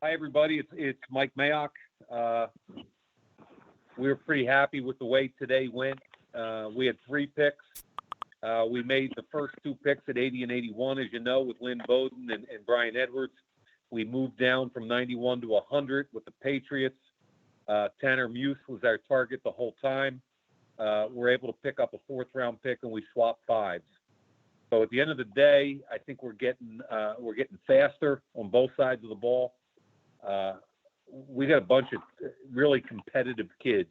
Hi, everybody. It's Mike Mayock. We were pretty happy with the way today went. We had 3 picks. We made the first 2 picks at 80 and 81, as you know, with Lynn Bowden and Bryan Edwards. We moved down from 91 to 100 with the Patriots. Tanner Muse was our target the whole time. We're able to pick up a 4th-round pick, and we swapped 5s. So at the end of the day, I think we're getting faster on both sides of the ball. We got a bunch of really competitive kids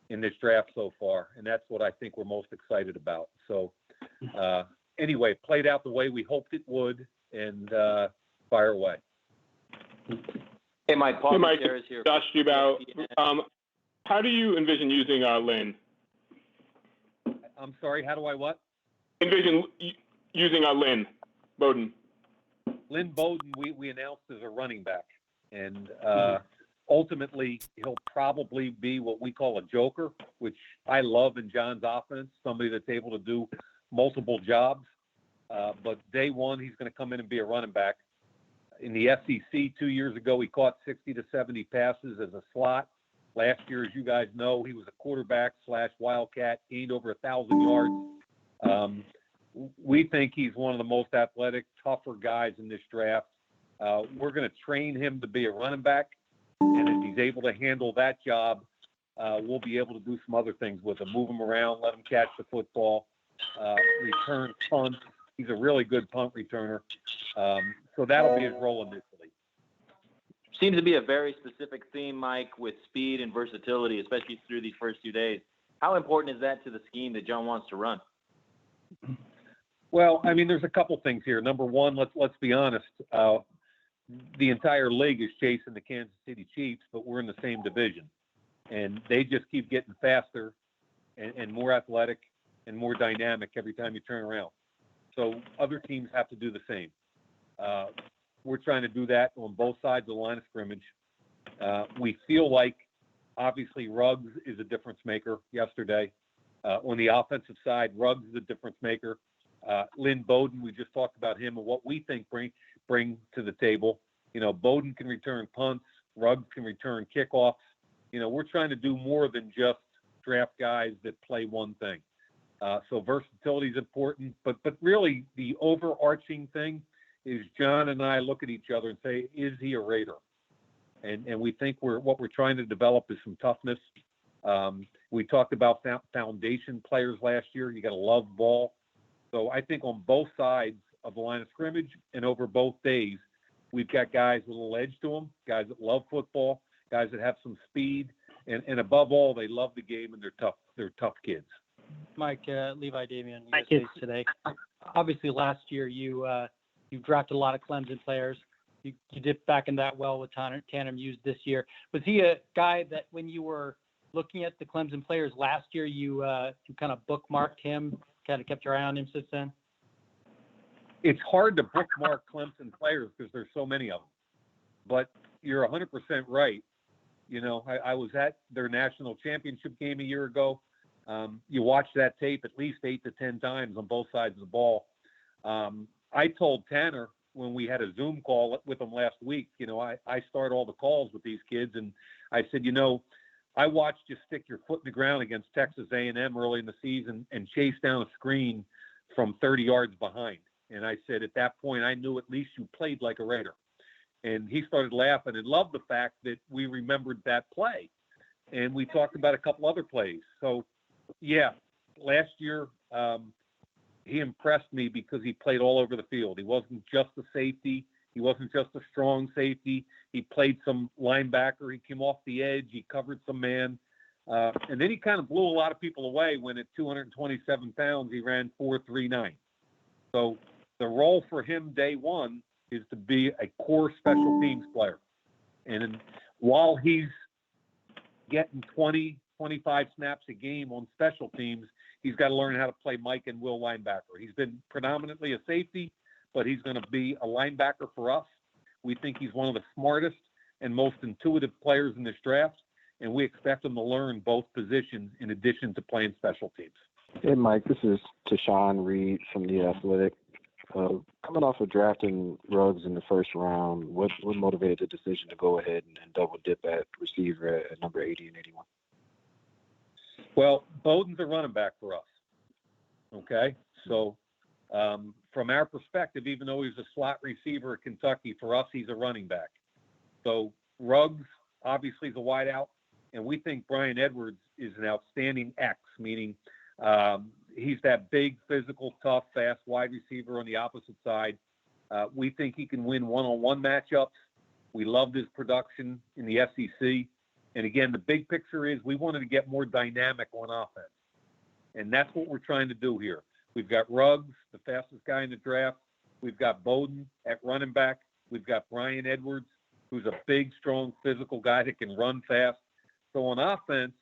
in this draft so far, and that's what I think we're most excited about. So anyway, played out the way we hoped it would, and fire away. Hey, Mike. Paul Gutierrez here. Josh, about how do you envision using Lynn? I'm sorry, how do I what? Envision using Lynn Bowden. Lynn Bowden, we announced as a running back, and ultimately he'll probably be what we call a joker, which I love in John's offense, somebody that's able to do multiple jobs. But day one, he's going to come in and be a running back. In the SEC 2 years ago, he caught 60 to 70 passes as a slot. Last year, as you guys know, he was a quarterback / wildcat, gained over 1,000 yards. We think he's one of the most athletic, tougher guys in this draft. We're going to train him to be a running back, and if he's able to handle that job, we'll be able to do some other things with him, move him around, let him catch the football, return punts. He's a really good punt returner. So that'll be his role initially. Seems to be a very specific theme, Mike, with speed and versatility, especially through these first 2 days. How important is that to the scheme that John wants to run? Well, I mean, there's a couple things here. Number one, let's be honest. The entire league is chasing the Kansas City Chiefs, but we're in the same division. And they just keep getting faster and more athletic and more dynamic every time you turn around. So other teams have to do the same. We're trying to do that on both sides of the line of scrimmage. We feel like, obviously, Ruggs is a difference maker yesterday. On the offensive side, Ruggs is a difference maker. Lynn Bowden, we just talked about him and what we think bring to the table. You know, Bowden can return punts. Ruggs can return kickoffs. You know, we're trying to do more than just draft guys that play one thing. So versatility is important, but really the overarching thing is John and I look at each other and say, is he a Raider? And we think what we're trying to develop is some toughness. We talked about foundation players last year. You got to love ball. So I think on both sides of the line of scrimmage and over both days, we've got guys with a little edge to them, guys that love football, guys that have some speed, and above all, they love the game and they're tough kids. Mike, Levi Damian, USA Today. Obviously, last year you drafted a lot of Clemson players. You dipped back in that well with Tanner Muse this year. Was he a guy that when you were looking at the Clemson players last year, you kind of bookmarked him, kind of kept your eye on him since then? It's hard to bookmark Clemson players because there's so many of them. But you're 100% right. You know, I was at their national championship game a year ago. You watch that tape at least 8 to 10 times on both sides of the ball. I told Tanner when we had a Zoom call with him last week, you know, I start all the calls with these kids, and I said, you know, I watched you stick your foot in the ground against Texas A&M early in the season and chase down a screen from 30 yards behind. And I said, at that point, I knew at least you played like a Raider. And he started laughing and loved the fact that we remembered that play. And we talked about a couple other plays. So, yeah, last year he impressed me because he played all over the field. He wasn't just a safety. He wasn't just a strong safety. He played some linebacker. He came off the edge. He covered some man. And then he kind of blew a lot of people away when at 227 pounds he ran 4.39. So the role for him day one is to be a core special teams player. And while he's getting 20, 25 snaps a game on special teams, he's got to learn how to play Mike and Will linebacker. He's been predominantly a safety, but he's going to be a linebacker for us. We think he's one of the smartest and most intuitive players in this draft, and we expect him to learn both positions in addition to playing special teams. Hey, Mike, this is Tashawn Reed from The Athletic. Coming off of drafting Ruggs in the first round, what motivated the decision to go ahead and double dip at receiver at number 80 and 81? Well, Bowden's a running back for us. Okay, so from our perspective, even though he's a slot receiver at Kentucky, for us he's a running back. So Ruggs obviously is a wideout, and we think Bryan Edwards is an outstanding X, meaning he's that big, physical, tough, fast wide receiver on the opposite side. We think he can win one-on-one matchups. We loved his production in the SEC. And again, the big picture is we wanted to get more dynamic on offense. And that's what we're trying to do here. We've got Ruggs, the fastest guy in the draft. We've got Bowden at running back. We've got Bryan Edwards, who's a big, strong, physical guy that can run fast. So on offense,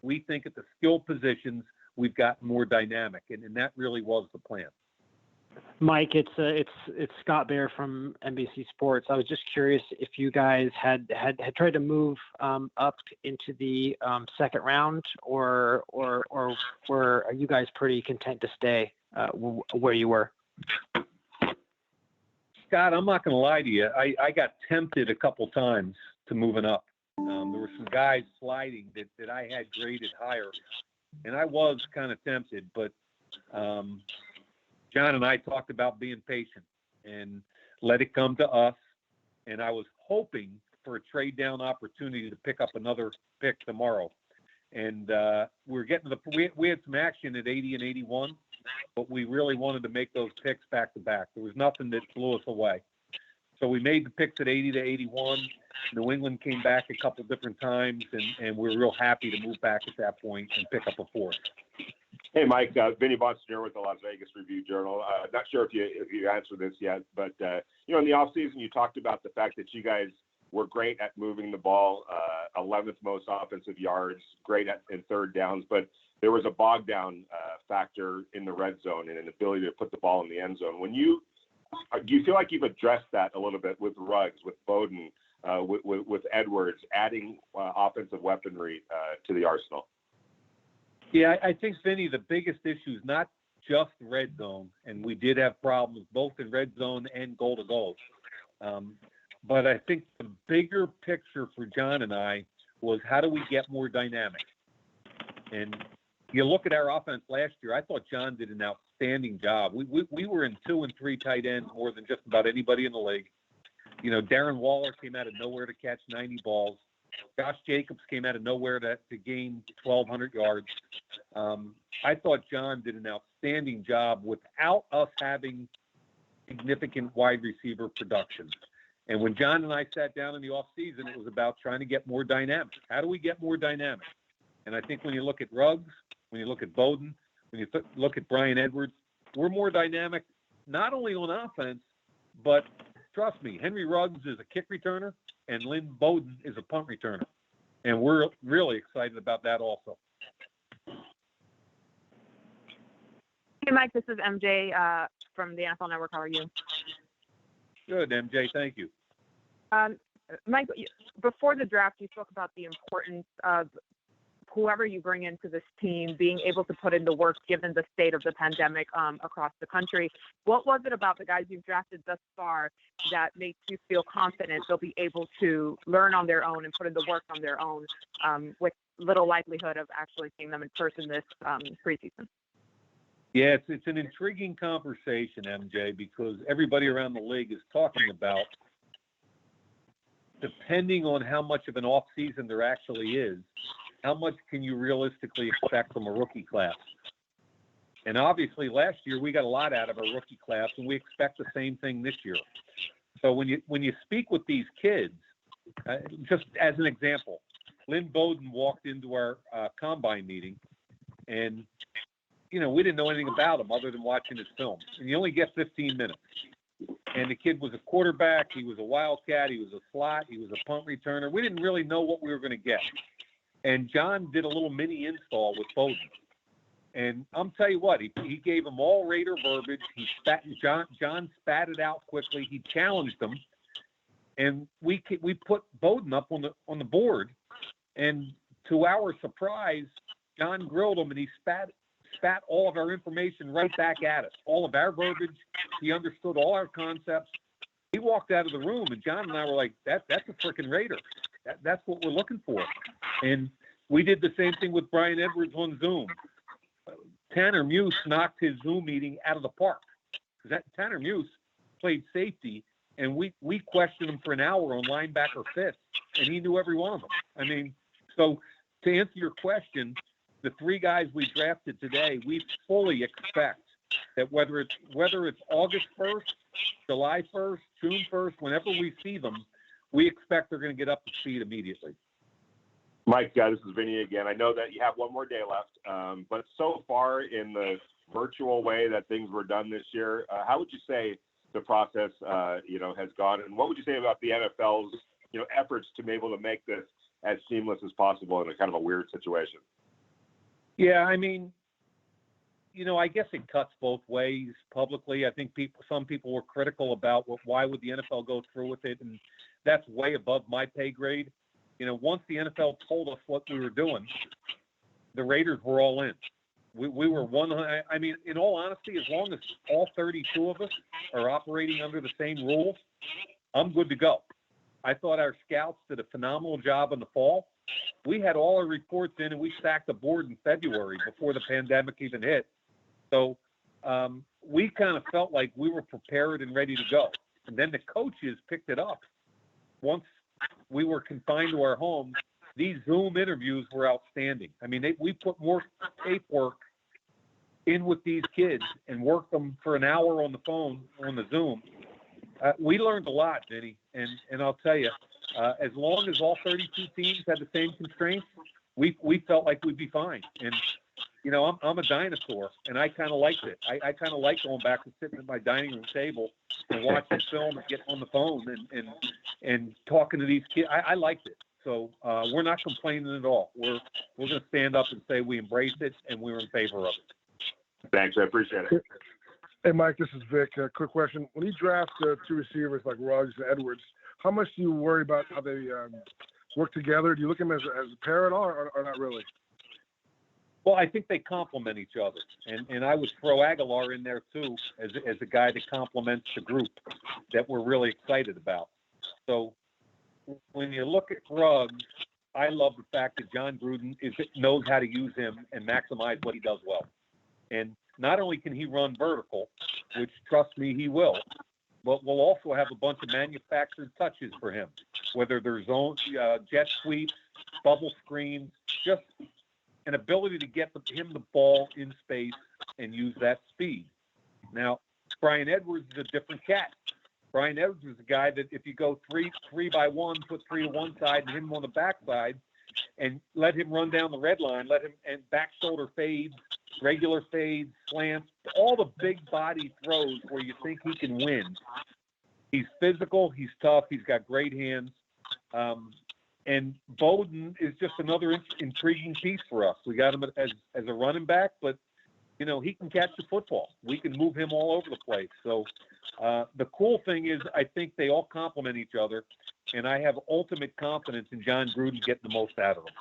we think at the skill positions, we've got more dynamic. And that really was the plan. Mike, it's Scott Bair from NBC Sports. I was just curious if you guys had tried to move up into the second round, or are you guys pretty content to stay where you were? Scott, I'm not going to lie to you. I got tempted a couple times to moving up. There were some guys sliding that I had graded higher, and I was kind of tempted, but John and I talked about being patient and let it come to us. And I was hoping for a trade down opportunity to pick up another pick tomorrow. And we had some action at 80 and 81, but we really wanted to make those picks back to back. There was nothing that blew us away. So we made the picks at 80 to 81. New England came back a couple different times, and we're real happy to move back at that point and pick up a fourth. Hey, Mike, Vinny Bonsignor with the Las Vegas Review-Journal. Not sure if you answered this yet, but, in the offseason, you talked about the fact that you guys were great at moving the ball, 11th most offensive yards, great in third downs, but there was a bog down factor in the red zone and an ability to put the ball in the end zone. Do you feel like you've addressed that a little bit with Ruggs, with Bowden, with Edwards, adding offensive weaponry to the arsenal? Yeah, I think, Vinny, the biggest issue is not just red zone, and we did have problems both in red zone and goal-to-goal. But I think the bigger picture for John and I was how do we get more dynamic? And you look at our offense last year, I thought John did an outstanding job. We were in 2 and 3 tight ends more than just about anybody in the league. Darren Waller came out of nowhere to catch 90 balls. Josh Jacobs came out of nowhere to gain 1,200 yards. I thought John did an outstanding job without us having significant wide receiver production. And when John and I sat down in the offseason, it was about trying to get more dynamic. How do we get more dynamic? And I think when you look at Ruggs, when you look at Bowden, when you look at Bryan Edwards, we're more dynamic not only on offense, but trust me, Henry Ruggs is a kick returner, and Lynn Bowden is a punt returner. And we're really excited about that also. Hey, Mike, this is MJ from the NFL Network. How are you? Good, MJ. Thank you. Mike, before the draft, you spoke about the importance of whoever you bring into this team being able to put in the work given the state of the pandemic across the country. What was it about the guys you've drafted thus far that makes you feel confident they'll be able to learn on their own and put in the work on their own with little likelihood of actually seeing them in person this preseason? Yeah, it's an intriguing conversation, MJ, because everybody around the league is talking about, depending on how much of an off season there actually is, how much can you realistically expect from a rookie class? And obviously last year we got a lot out of our rookie class, and we expect the same thing this year. So when you speak with these kids, just as an example, Lynn Bowden walked into our combine meeting, and we didn't know anything about him other than watching his film. And you only get 15 minutes. And the kid was a quarterback. He was a wildcat. He was a slot. He was a punt returner. We didn't really know what we were going to get. And John did a little mini install with Bowden. And I'm tell you what, he gave him all Raider verbiage. John spat it out quickly. He challenged him. And we put Bowden up on the board. And to our surprise, John grilled him, and he spat all of our information right back at us, all of our verbiage, He understood all our concepts. He walked out of the room, and John and I were like, that's a freaking Raider. That's what we're looking for. And we did the same thing with Bryan Edwards on Zoom. Tanner Muse knocked his Zoom meeting out of the park. Tanner Muse played safety, and we questioned him for an hour on linebacker fifth, and he knew every one of them. I mean, so to answer your question, the three guys we drafted today, we fully expect that whether it's August 1st, July 1st, June 1st, whenever we see them, we expect they're going to get up to speed immediately. Mike, this is Vinny again. I know that you have one more day left, but so far in the virtual way that things were done this year, how would you say the process, has gone? And what would you say about the NFL's, efforts to be able to make this as seamless as possible in a kind of a weird situation? Yeah, I mean, I guess it cuts both ways publicly. I think some people were critical about why would the NFL go through with it, and that's way above my pay grade. Once the NFL told us what we were doing, the Raiders were all in. We were 100. I mean, in all honesty, as long as all 32 of us are operating under the same rules, I'm good to go. I thought our scouts did a phenomenal job in the fall. We had all our reports in, and we stacked the board in February before the pandemic even hit. So we kind of felt like we were prepared and ready to go. And then the coaches picked it up. Once we were confined to our homes, these Zoom interviews were outstanding. I mean, we put more tape work in with these kids and worked them for an hour on the phone on the Zoom. We learned a lot, Vinny, and I'll tell you, as long as all 32 teams had the same constraints, we felt like we'd be fine. And I'm a dinosaur, and I kind of liked it. I kind of like going back and sitting at my dining room table and watching film and getting on the phone and talking to these kids. I liked it. So we're not complaining at all. We're going to stand up and say we embrace it and we're in favor of it. Thanks. I appreciate it. Hey, Mike, this is Vic. Quick question. When you draft two receivers like Ruggs and Edwards, how much do you worry about how they work together? Do you look at them as a pair at all or not really? Well, I think they complement each other, and I would throw Aguilar in there too as a guy that complements the group that we're really excited about. So when you look at Ruggs, I love the fact that John Gruden knows how to use him and maximize what he does well. And not only can he run vertical, which trust me he will, but we'll also have a bunch of manufactured touches for him, whether they're zone jet sweeps, bubble screens, just an ability to get him the ball in space and use that speed. Now, Bryan Edwards is a different cat. Bryan Edwards is a guy that if you go three by one, put three to one side and him on the back side and let him run down the red line, let him and back shoulder fades, regular fades, slants, all the big body throws where you think he can win. He's physical, he's tough, he's got great hands. And Bowden is just another intriguing piece for us. We got him as a running back, but, he can catch the football. We can move him all over the place. So the cool thing is I think they all complement each other, and I have ultimate confidence in John Gruden getting the most out of them.